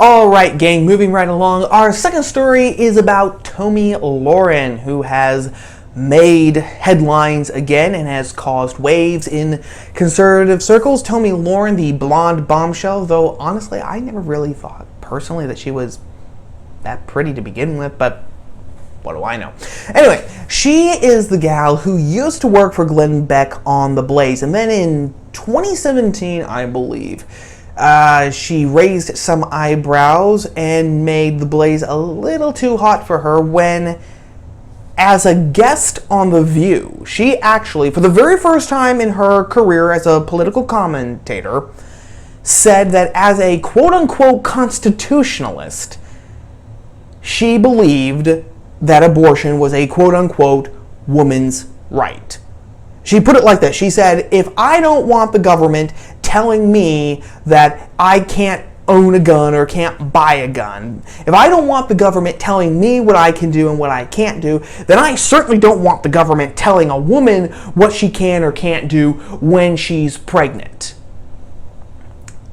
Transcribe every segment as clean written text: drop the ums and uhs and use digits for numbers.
Alright gang, moving right along, our second story is about Tomi Lahren, who has made headlines again and has caused waves in conservative circles. Tomi Lahren, the blonde bombshell, though honestly I never really thought personally that she was that pretty to begin with, but what do I know? Anyway, she is the gal who used to work for Glenn Beck on The Blaze, and then in 2017, I believe, she raised some eyebrows and made The Blaze a little too hot for her when, as a guest on The View, she actually, for the very first time in her career as a political commentator, said that as a quote-unquote constitutionalist, she believed that abortion was a quote-unquote woman's right. She put it like this. She said, if I don't want the government telling me that I can't own a gun or can't buy a gun, if I don't want the government telling me what I can do and what I can't do, then I certainly don't want the government telling a woman what she can or can't do when she's pregnant.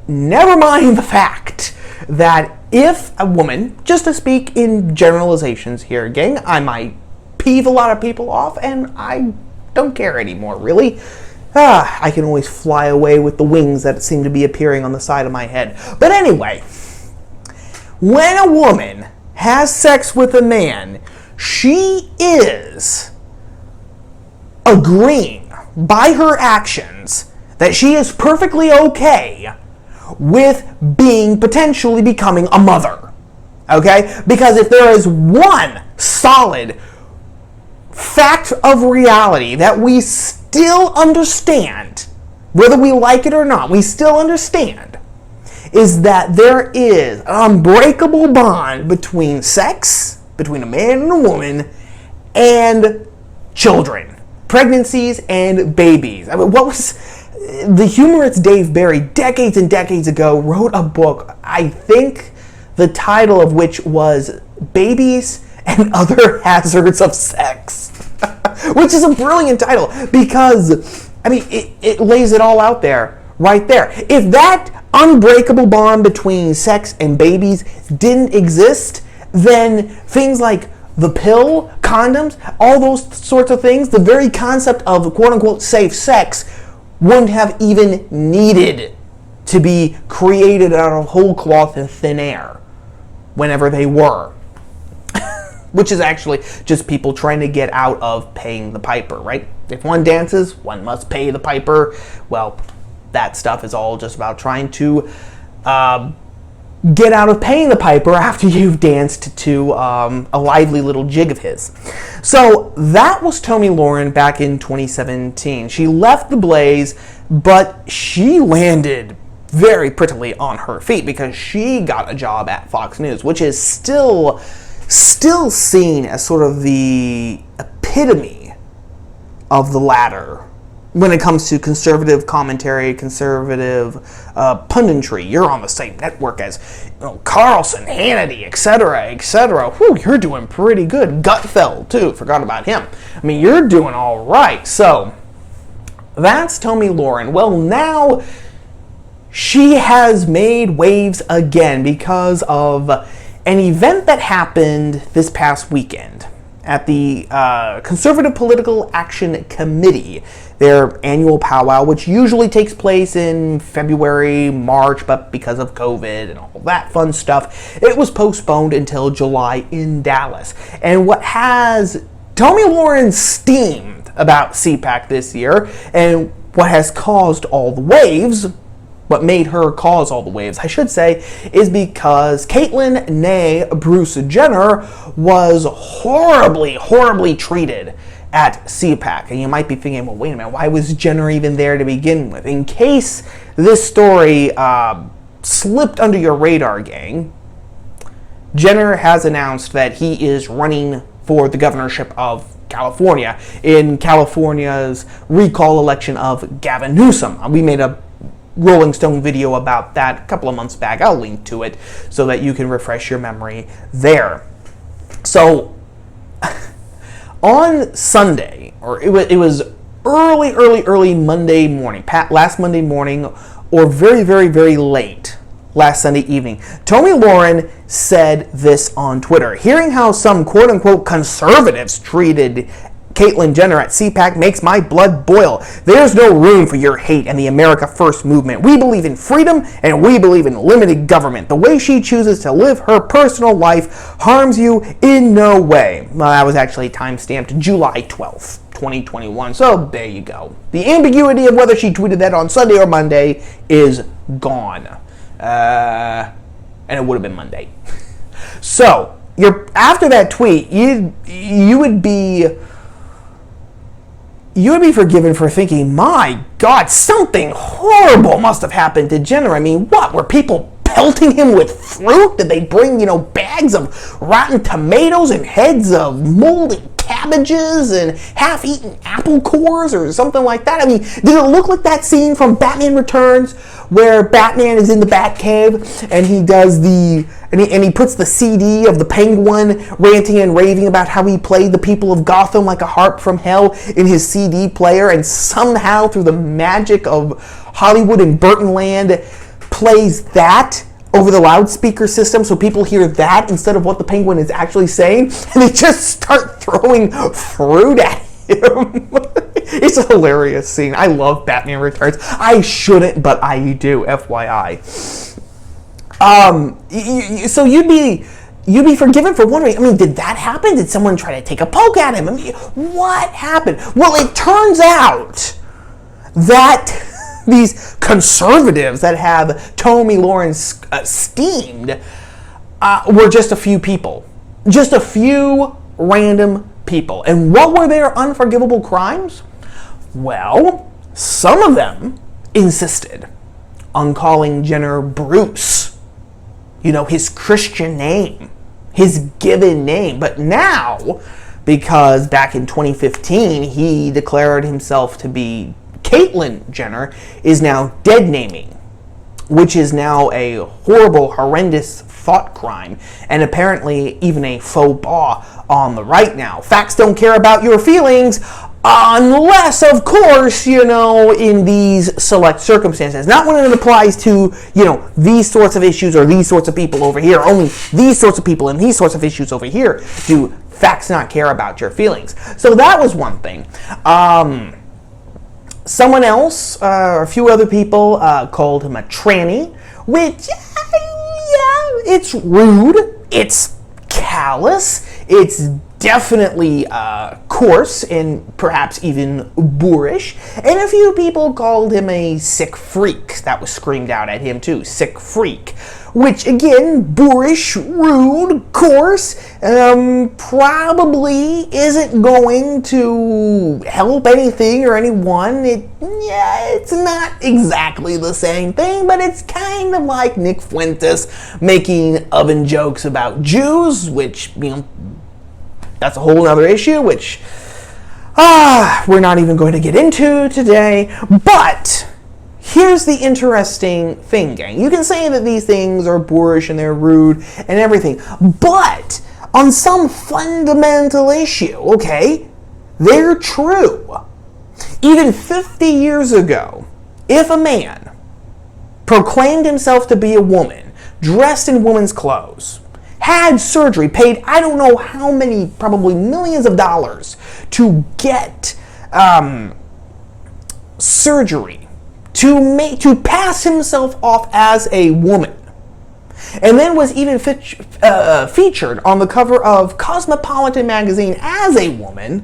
Never mind the fact that if a woman, just to speak in generalizations here, gang, I might peeve a lot of people off and I don't care anymore, really. I can always fly away with the wings that seem to be appearing on the side of my head. But anyway, when a woman has sex with a man, she is agreeing by her actions that she is perfectly okay with potentially becoming a mother. Okay? Because if there is one solid fact of reality that we still understand, whether we like it or not, we still understand, is that there is an unbreakable bond between sex, between a man and a woman, and children, pregnancies and babies. I mean, what was the humorist Dave Barry, decades and decades ago, wrote a book, I think the title of which was Babies and Other Hazards of Sex, which is a brilliant title because, I mean, it lays it all out there, right there. If that unbreakable bond between sex and babies didn't exist, then things like the pill, condoms, all those sorts of things, the very concept of quote-unquote safe sex wouldn't have even needed to be created out of whole cloth and thin air whenever they were. Which is actually just people trying to get out of paying the piper, right? If one dances, one must pay the piper. Well, that stuff is all just about trying to get out of paying the piper after you've danced to a lively little jig of his. So that was Tomi Lahren back in 2017. She left The Blaze, but she landed very prettily on her feet because she got a job at Fox News, which is still seen as sort of the epitome of the latter when it comes to conservative commentary, conservative punditry. You're on the same network as Carlson, Hannity, etc., etc. Whew, you're doing pretty good. Gutfeld, too. Forgot about him. I mean, you're doing all right. So, that's Tomi Lahren. Well, now she has made waves again because of an event that happened this past weekend at the Conservative Political Action Committee, their annual powwow, which usually takes place in February, March, but because of COVID and all that fun stuff, it was postponed until July in Dallas. And what has Tomi Lahren steamed about CPAC this year, and what has caused all the waves, what made her cause all the waves, I should say, is because Caitlyn, nay Bruce Jenner, was horribly treated at CPAC. And you might be thinking, well, wait a minute, why was Jenner even there to begin with? In case this story slipped under your radar, gang, Jenner has announced that he is running for the governorship of California in California's recall election of Gavin Newsom. We made a Rolling Stone video about that a couple of months back. I'll link to it so that you can refresh your memory there. So, on Sunday, or it was early Monday morning, last Monday morning, or very late last Sunday evening. Tomi Lahren said this on Twitter. Hearing how some quote-unquote conservatives treated Caitlyn Jenner at CPAC makes my blood boil. There's no room for your hate in the America First movement. We believe in freedom and we believe in limited government. The way she chooses to live her personal life harms you in no way. Well, that was actually time-stamped July 12th, 2021. So there you go. The ambiguity of whether she tweeted that on Sunday or Monday is gone. And it would have been Monday. So after that tweet, you would be forgiven for thinking, my God, something horrible must have happened to Jenner. I mean, what? Were people pelting him with fruit? Did they bring, bags of rotten tomatoes and heads of moldy cabbages and half-eaten apple cores or something like that? I mean, did it look like that scene from Batman Returns where Batman is in the Batcave and he does and he puts the CD of the Penguin ranting and raving about how he played the people of Gotham like a harp from hell in his CD player, and somehow through the magic of Hollywood and Burtonland plays that over the loudspeaker system so people hear that instead of what the Penguin is actually saying, and they just start throwing fruit at him. It's a hilarious scene. I love Batman Returns. I shouldn't, but I do, FYI. So you'd be forgiven for wondering, I mean, did that happen? Did someone try to take a poke at him? I mean, what happened? Well, it turns out that these conservatives that have Tomi Lahren steamed were just a few people. Just a few random people. And what were their unforgivable crimes? Well, some of them insisted on calling Jenner Bruce. His Christian name, his given name. But now, because back in 2015, he declared himself to be Caitlyn Jenner, is now dead naming, which is now a horrible, horrendous thought crime, and apparently even a faux pas on the right now. Facts don't care about your feelings, unless, of course, in these select circumstances. Not when it applies to, these sorts of issues or these sorts of people over here. Only these sorts of people and these sorts of issues over here do facts not care about your feelings. So that was one thing. Someone else, a few other people, called him a tranny, which, it's rude, it's callous, it's definitely coarse and perhaps even boorish, and a few people called him a sick freak. That was screamed out at him too, sick freak, which again, boorish, rude, coarse, probably isn't going to help anything or anyone. It's not exactly the same thing, but it's kind of like Nick Fuentes making oven jokes about Jews, which, that's a whole other issue, which we're not even going to get into today. But here's the interesting thing, gang. You can say that these things are boorish and they're rude and everything, but on some fundamental issue, okay, they're true. Even 50 years ago, if a man proclaimed himself to be a woman, dressed in woman's clothes, had surgery, paid I don't know how many, probably millions of dollars to get surgery to pass himself off as a woman, and then was even featured on the cover of Cosmopolitan magazine as a woman,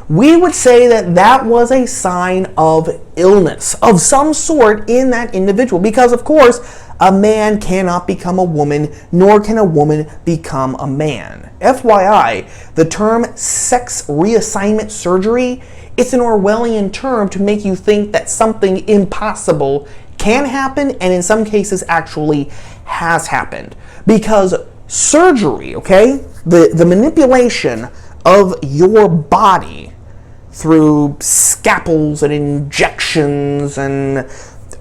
we would say that that was a sign of illness of some sort in that individual, because of course a man cannot become a woman, nor can a woman become a man. FYI, the term sex reassignment surgery, it's an Orwellian term to make you think that something impossible can happen, and in some cases actually has happened. Because surgery, okay, the manipulation of your body through scalpels and injections and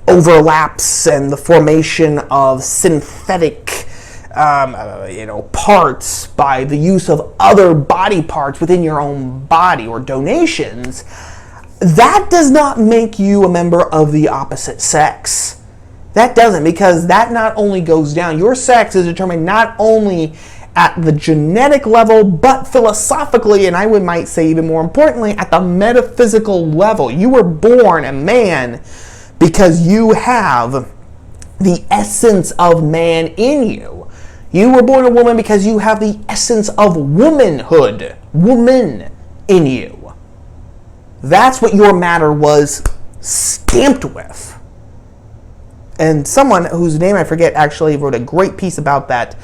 overlaps and the formation of synthetic parts by the use of other body parts within your own body or donations, that does not make you a member of the opposite sex. That doesn't, because that not only goes down, your sex is determined not only at the genetic level, but philosophically, and I might say even more importantly, at the metaphysical level. You were born a man because you have the essence of man in you. You were born a woman because you have the essence of womanhood, woman in you. That's what your matter was stamped with. And someone whose name I forget actually wrote a great piece about that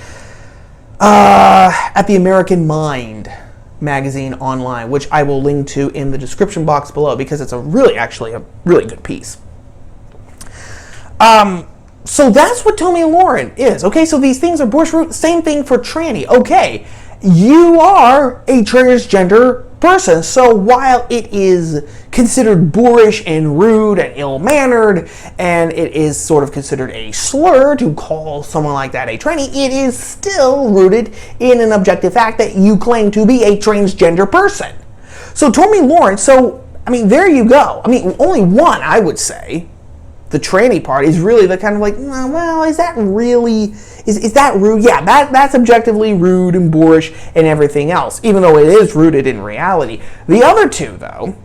at the American Mind magazine online, which I will link to in the description box below, because it's actually a really good piece. So that's what Tomi Lahren is. Okay, so these things are bush root. Same thing for tranny. Okay, you are a transgender person. So while it is considered boorish and rude and ill-mannered, and it is sort of considered a slur to call someone like that a tranny, it is still rooted in an objective fact that you claim to be a transgender person. So Tomi Lahren, there you go. Only one, I would say. The tranny part is really the kind of like, well, is that really, is that rude? Yeah, that's objectively rude and boorish and everything else, even though it is rooted in reality. The other two, though,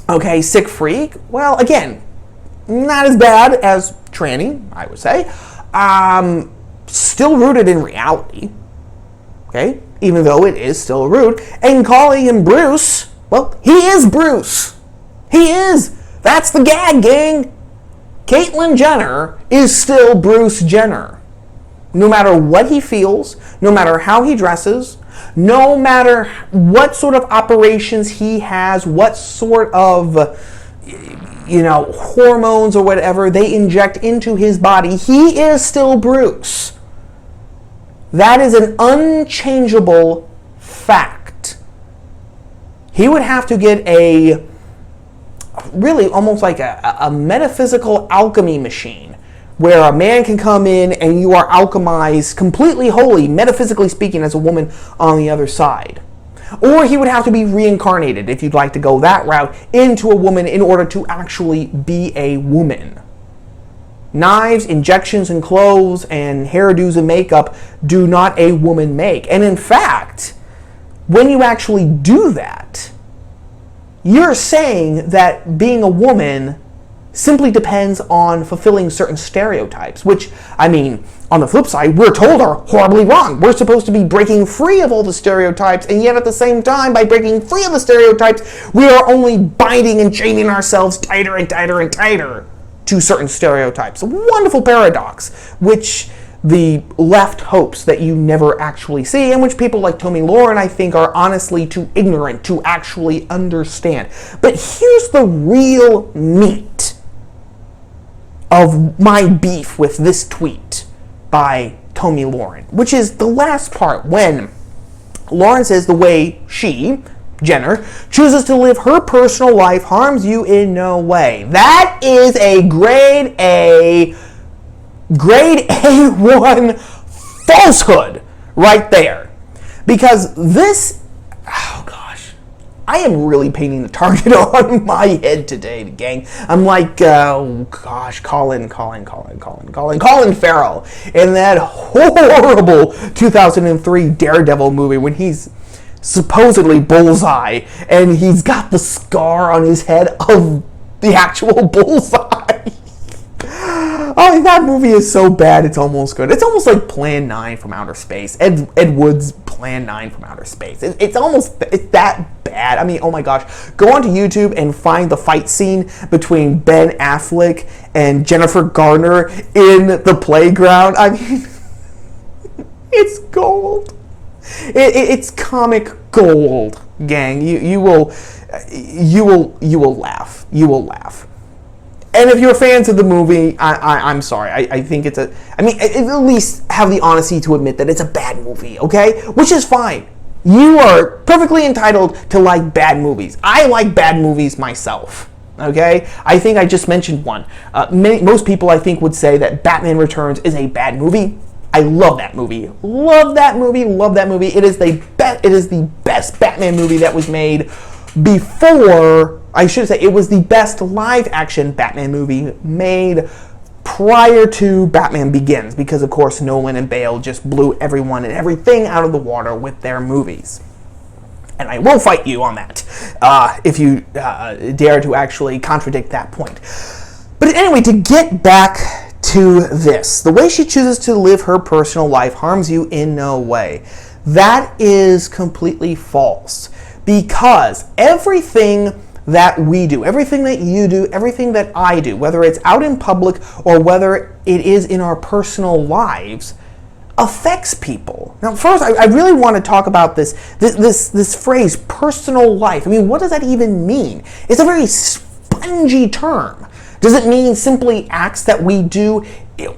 okay, sick freak, well, again, not as bad as tranny, I would say. Still rooted in reality, okay, even though it is still rude. And calling him Bruce, well, he is Bruce. He is. That's the gag, gang. Caitlyn Jenner is still Bruce Jenner. No matter what he feels, no matter how he dresses, no matter what sort of operations he has, what sort of, hormones or whatever they inject into his body, he is still Bruce. That is an unchangeable fact. He would have to get really almost like a metaphysical alchemy machine, where a man can come in and you are alchemized completely wholly, metaphysically speaking, as a woman on the other side. Or he would have to be reincarnated, if you'd like to go that route, into a woman in order to actually be a woman. Knives, injections, and clothes, and hairdos and makeup do not a woman make. And in fact, when you actually do that, you're saying that being a woman simply depends on fulfilling certain stereotypes, which, on the flip side, we're told are horribly wrong. We're supposed to be breaking free of all the stereotypes, and yet at the same time, by breaking free of the stereotypes, we are only binding and chaining ourselves tighter and tighter and tighter to certain stereotypes. A wonderful paradox, which the left hopes that you never actually see, and which people like Tomi Lahren, I think, are honestly too ignorant to actually understand. But here's the real meat of my beef with this tweet by Tomi Lahren, which is the last part, when Lahren says the way she, Jenner, chooses to live her personal life harms you in no way. That is a grade A1 falsehood right there. Because this, I am really painting the target on my head today, gang. I'm like, Colin Farrell in that horrible 2003 Daredevil movie when he's supposedly Bullseye and he's got the scar on his head of the actual Bullseye. Oh, that movie is so bad, it's almost good. It's almost like Plan 9 from Outer Space. Ed Wood's Plan 9 from Outer Space. It's that bad. Oh my gosh. Go onto YouTube and find the fight scene between Ben Affleck and Jennifer Garner in the playground. It's gold. It's comic gold, gang. You will laugh. You will laugh. And if you're fans of the movie, I'm sorry. I think it's at least have the honesty to admit that it's a bad movie, okay? Which is fine. You are perfectly entitled to like bad movies. I like bad movies myself, okay? I think I just mentioned one. Most people, I think, would say that Batman Returns is a bad movie. I love that movie. Love that movie. Love that movie. It is the best Batman movie that was made before. I should say it was the best live-action Batman movie made prior to Batman Begins, because of course Nolan and Bale just blew everyone and everything out of the water with their movies. And I will fight you on that if you dare to actually contradict that point. But anyway, to get back to this, the way she chooses to live her personal life harms you in no way. That is completely false, because everything that we do, everything that you do, everything that I do, whether it's out in public or whether it is in our personal lives, affects people. Now, first, I really want to talk about this phrase, personal life. I mean, what does that even mean? It's a very spongy term. Does it mean simply acts that we do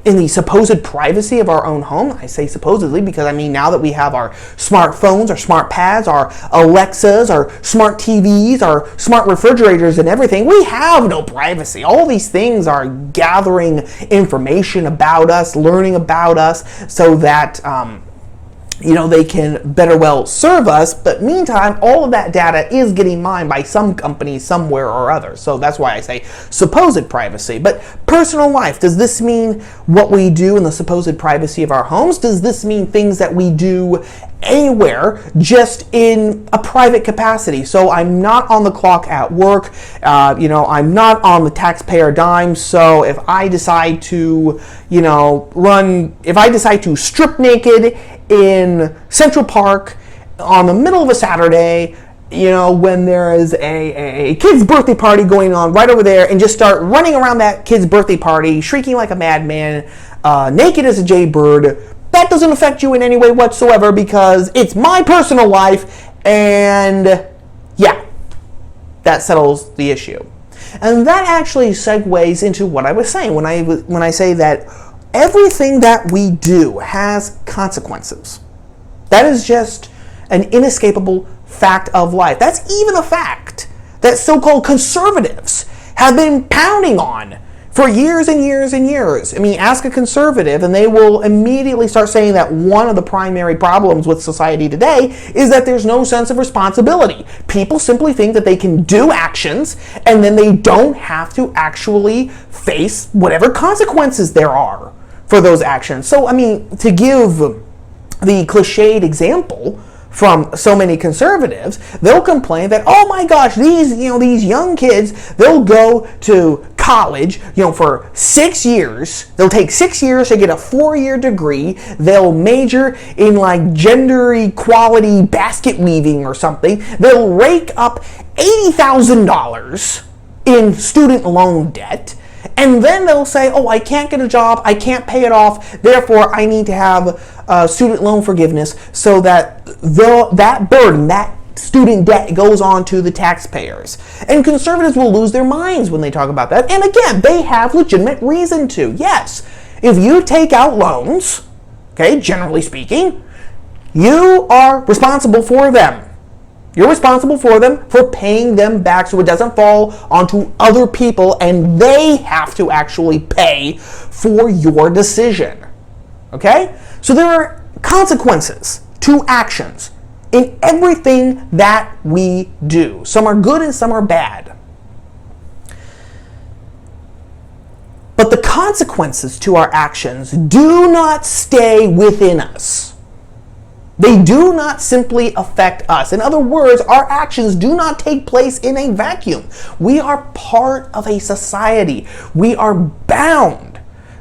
in the supposed privacy of our own home? I say supposedly because, I mean, now that we have our smartphones, our smart pads, our Alexas, our smart TVs, our smart refrigerators and everything, we have no privacy. All these things are gathering information about us, learning about us, so that they can better well serve us, but meantime, all of that data is getting mined by some company somewhere or other. So that's why I say supposed privacy. But personal life, does this mean what we do in the supposed privacy of our homes? Does this mean things that we do anywhere, just in a private capacity? So I'm not on the clock at work, I'm not on the taxpayer dime, so if I decide to, if I decide to strip naked in Central Park on the middle of a Saturday, when there is a kid's birthday party going on right over there, and just start running around that kid's birthday party, shrieking like a madman, naked as a jaybird, that doesn't affect you in any way whatsoever, because it's my personal life, and yeah, that settles the issue. And that actually segues into what I was saying when I say that everything that we do has consequences. That is just an inescapable fact of life. That's even a fact that so-called conservatives have been pounding on for years and years and years. I mean, ask a conservative and they will immediately start saying that one of the primary problems with society today is that there's no sense of responsibility. People simply think that they can do actions and then they don't have to actually face whatever consequences there are for those actions. So, I mean, to give the cliched example from so many conservatives, they'll complain that, oh my gosh, these young kids, they'll go to college, for 6 years. They'll take 6 years to get a 4-year degree. They'll major in like gender equality basket weaving or something. They'll rake up $80,000 in student loan debt. And then they'll say, oh, I can't get a job, I can't pay it off, therefore I need to have student loan forgiveness, so that that burden, that student debt goes on to the taxpayers. And conservatives will lose their minds when they talk about that. And again, they have legitimate reason to. Yes, if you take out loans, okay, generally speaking, you are responsible for them. You're responsible for them, for paying them back, so it doesn't fall onto other people and they have to actually pay for your decision. Okay? So there are consequences to actions in everything that we do. Some are good and some are bad. But the consequences to our actions do not stay within us. They do not simply affect us. In other words, our actions do not take place in a vacuum. We are part of a society. We are bound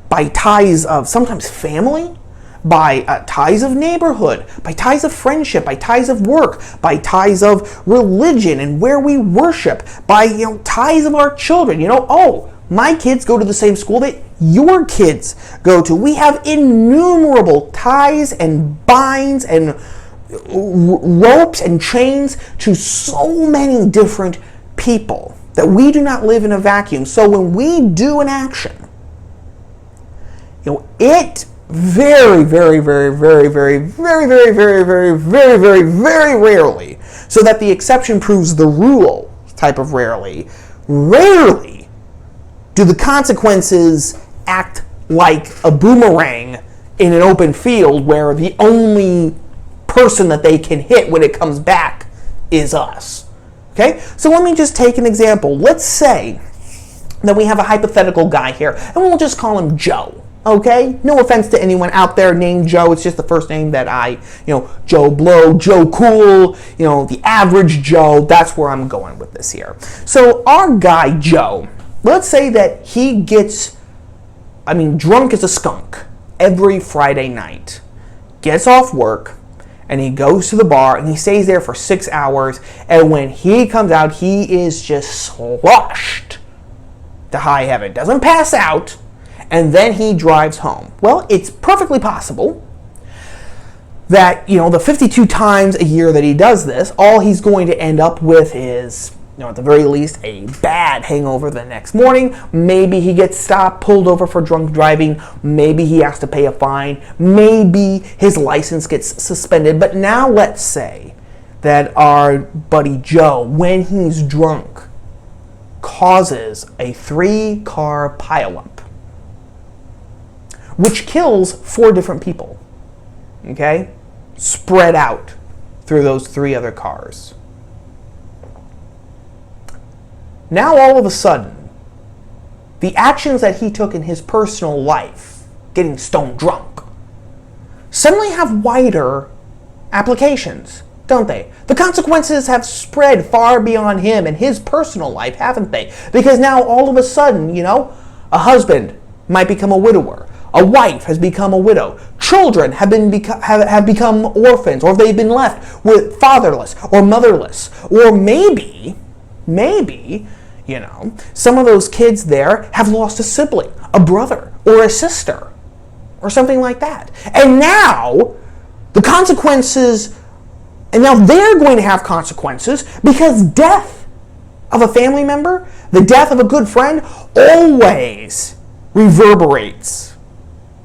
by ties of sometimes family, by ties of neighborhood, by ties of friendship, by ties of work, by ties of religion and where we worship, by ties of our children. Oh, my kids go to the same school that your kids go to. We have innumerable ties and binds and ropes and chains to so many different people that we do not live in a vacuum. So when we do an action, it very, very, very, very, very, very, very, very, very, very, very, very rarely, so that the exception proves the rule type of rarely do the consequences act like a boomerang in an open field where the only person that they can hit when it comes back is us. Okay? So let me just take an example. Let's say then we have a hypothetical guy here, and we'll just call him Joe. Okay? No offense to anyone out there named Joe. It's just the first name that Joe Blow, Joe Cool, the average Joe. That's where I'm going with this here. So our guy, Joe, let's say that he gets, drunk as a skunk every Friday night. Gets off work, and he goes to the bar, and he stays there for 6 hours, and when he comes out, he is just sloshed to high heaven. Doesn't pass out, and then he drives home. Well, it's perfectly possible that, the 52 times a year that he does this, all he's going to end up with is, at the very least, a bad hangover the next morning. Maybe he gets stopped, pulled over for drunk driving. Maybe he has to pay a fine. Maybe his license gets suspended. But now let's say that our buddy Joe, when he's drunk, causes a 3-car pileup, which kills 4 different people, okay? Spread out through those 3 other cars. Now all of a sudden, the actions that he took in his personal life, getting stone drunk, suddenly have wider applications, don't they? The consequences have spread far beyond him and his personal life, haven't they? Because now all of a sudden, a husband might become a widower. A wife has become a widow. Children have become orphans, or they've been left with fatherless or motherless. Or maybe, some of those kids there have lost a sibling, a brother, or a sister, or something like that. And now the consequences, and now they're going to have consequences because death of a family member, the death of a good friend, always reverberates,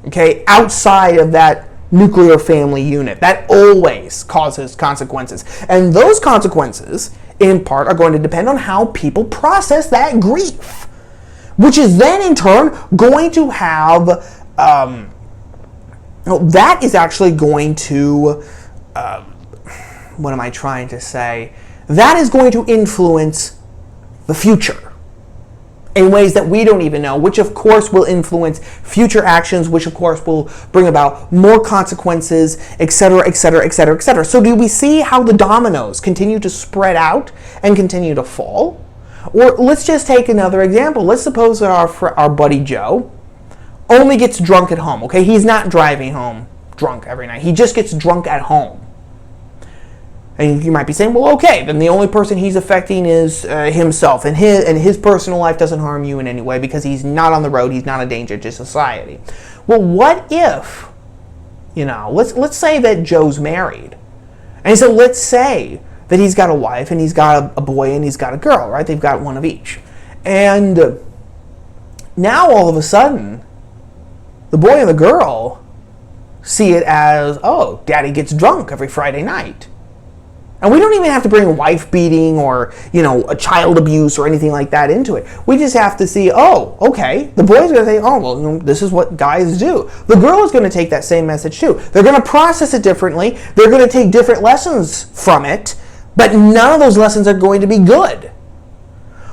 okay, outside of that nuclear family unit. That always causes consequences. And those consequences, in part, are going to depend on how people process that grief, which is then in turn going to have, that is actually going to, what am I trying to say? That is going to influence the future in ways that we don't even know, which of course will influence future actions, which of course will bring about more consequences, etc., etc., etc., etc. So do we see how the dominoes continue to spread out and continue to fall? Or let's just take another example. Let's suppose that our buddy Joe only gets drunk at home, okay? He's not driving home drunk every night. He just gets drunk at home. And you might be saying, well, okay, then the only person he's affecting is himself, and his personal life doesn't harm you in any way because he's not on the road, he's not a danger to society. Well, what if, let's say that Joe's married. And so let's say that he's got a wife, and he's got a boy, and he's got a girl, right? They've got one of each. And now all of a sudden, the boy and the girl see it as, oh, daddy gets drunk every Friday night. And we don't even have to bring wife beating or, a child abuse or anything like that into it. We just have to see, oh, okay, the boy's going to say, oh, well, this is what guys do. The girl is going to take that same message too. They're going to process it differently. They're going to take different lessons from it, but none of those lessons are going to be good.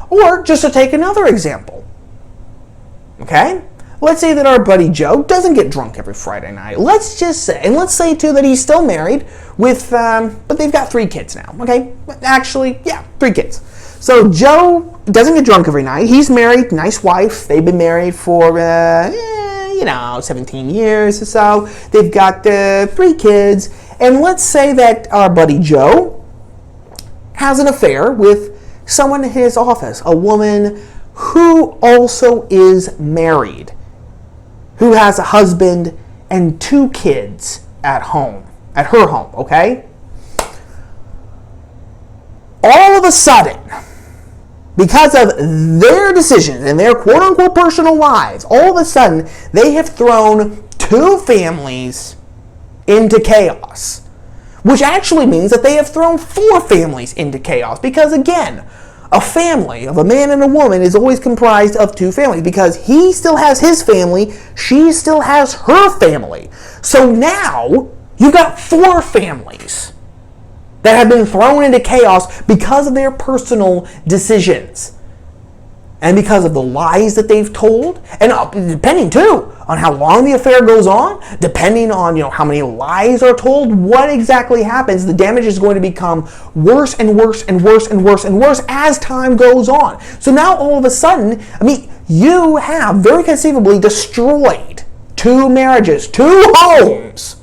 Or just to take another example, okay? Let's say that our buddy Joe doesn't get drunk every Friday night. Let's just say, and let's say too that he's still married with, but they've got 3 kids now, okay? Actually, yeah, 3 kids. So Joe doesn't get drunk every night. He's married, nice wife. They've been married for, 17 years or so. They've got 3 kids. And let's say that our buddy Joe has an affair with someone in his office, a woman who also is married, who has a husband and 2 kids at her home, okay? All of a sudden, because of their decisions and their quote-unquote personal lives, all of a sudden, they have thrown 2 families into chaos, which actually means that they have thrown 4 families into chaos, because again, a family of a man and a woman is always comprised of 2 families because he still has his family, she still has her family. So now you've got 4 families that have been thrown into chaos because of their personal decisions. and because of the lies that they've told, and depending too on how long the affair goes on, depending on how many lies are told, what exactly happens, the damage is going to become worse and worse and worse and worse and worse as time goes on. So now all of a sudden, you have very conceivably destroyed 2 marriages, 2 homes,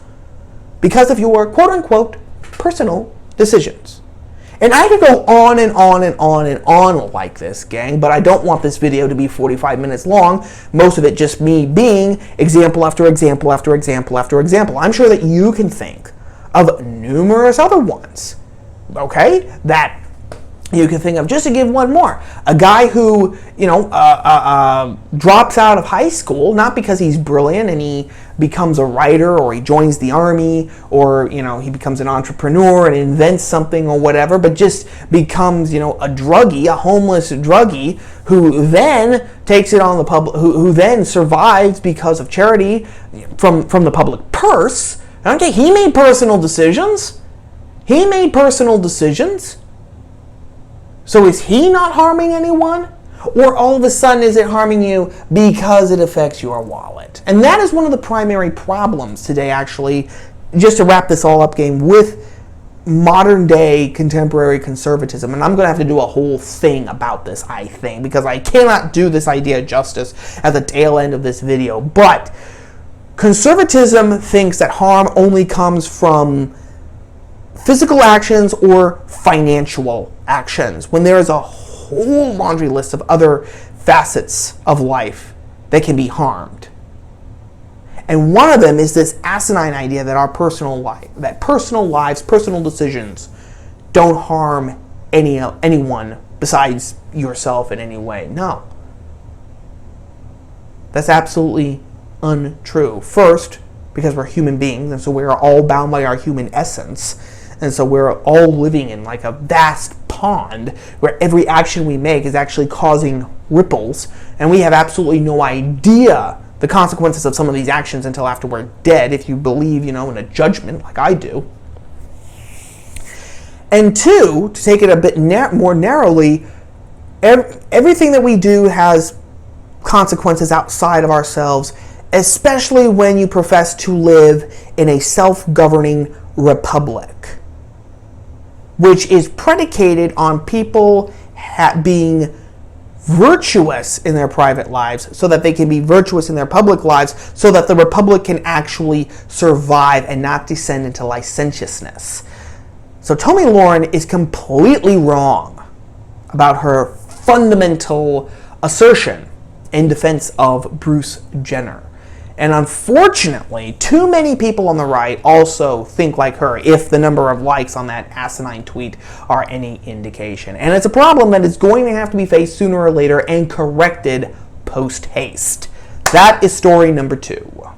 because of your quote-unquote personal decisions. And I could go on and on and on and on like this, gang, but I don't want this video to be 45 minutes long, most of it just me being example after example after example after example. I'm sure that you can think of numerous other ones, okay, that you can think of. Just to give one more, a guy who drops out of high school, not because he's brilliant and he becomes a writer or he joins the army or he becomes an entrepreneur and invents something or whatever, but just becomes a druggie, a homeless druggie, who then takes it on the public, who then survives because of charity from the public purse. Okay, he made personal decisions. So is he not harming anyone? Or all of a sudden is it harming you because it affects your wallet? And that is one of the primary problems today, actually, just to wrap this all up, game, with modern day contemporary conservatism. And I'm going to have to do a whole thing about this, I think, because I cannot do this idea justice at the tail end of this video. But conservatism thinks that harm only comes from physical actions or financial actions, when there is a whole laundry list of other facets of life that can be harmed. And one of them is this asinine idea that our personal lives, personal decisions don't harm anyone besides yourself in any way. No. That's absolutely untrue. First, because we're human beings, and so we are all bound by our human essence. And so we're all living in like a vast pond where every action we make is actually causing ripples, and we have absolutely no idea the consequences of some of these actions until after we're dead, if you believe, in a judgment like I do. And 2, to take it a bit more narrowly, everything that we do has consequences outside of ourselves, especially when you profess to live in a self-governing republic, which is predicated on people being virtuous in their private lives so that they can be virtuous in their public lives, so that the republic can actually survive and not descend into licentiousness. So Tomi Lahren is completely wrong about her fundamental assertion in defense of Bruce Jenner. And unfortunately, too many people on the right also think like her, if the number of likes on that asinine tweet are any indication. And it's a problem that is going to have to be faced sooner or later and corrected post haste. That is story number 2.